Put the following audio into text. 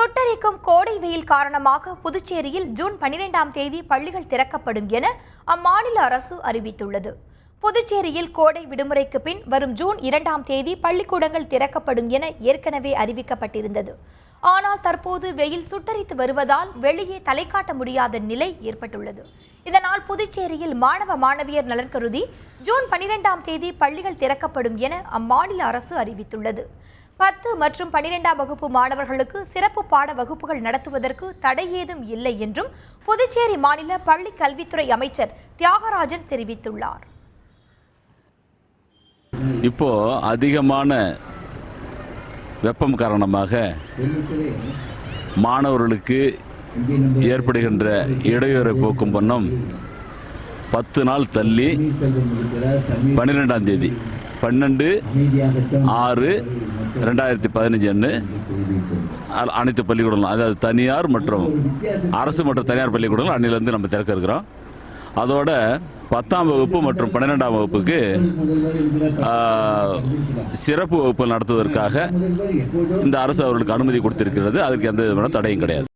சுட்டெரிக்கும் கோடை வெயில் காரணமாக புதுச்சேரியில் ஜூன் 12ஆம் தேதி பள்ளிகள் திறக்கப்படும் என அம்மாநில அரசு அறிவித்துள்ளது. புதுச்சேரியில் கோடை விடுமுறைக்கு பின் வரும் ஜூன் 2ஆம் தேதி பள்ளிக்கூடங்கள் திறக்கப்படும் என ஏற்கனவே அறிவிக்கப்பட்டிருந்தது. ஆனால் தற்போது வெயில் சுட்டெரித்து வருவதால் வெளியே தலை காட்ட முடியாத நிலை ஏற்பட்டுள்ளது. இதனால் புதுச்சேரியில் மாணவ மாணவியர் நலன் கருதி ஜூன் 12ஆம் தேதி பள்ளிகள் திறக்கப்படும் என அம்மாநில அரசு அறிவித்துள்ளது. 10 மற்றும் 12ஆம் வகுப்பு மாணவர்களுக்கு சிறப்பு பாட வகுப்புகள் நடத்துவதற்கு தடை ஏதும் இல்லை என்றும் புதுச்சேரி மாநில பள்ளி கல்வித்துறை அமைச்சர் தியாகராஜன் தெரிவித்துள்ளார். இப்போ அதிகமான வெப்பம் காரணமாக மாணவர்களுக்கு ஏற்படுகின்ற இடையூறை போக்கும் வண்ணம் 10 நாள் தள்ளி 12ஆம் தேதி 12/6/2015 அனைத்து பள்ளிக்கூடங்களும், அதாவது தனியார் மற்றும் அரசு மற்றும் தனியார் பள்ளிக்கூடங்கள் அன்னிலிருந்து நம்ம திறக்க இருக்கிறோம். அதோட 10ஆம் வகுப்பு மற்றும் 12ஆம் வகுப்புக்கு சிறப்பு வகுப்பு நடத்துவதற்காக இந்த அரசு அவர்களுக்கு அனுமதி கொடுத்திருக்கிறது. அதற்கு எந்த விதமான தடையும் கிடையாது.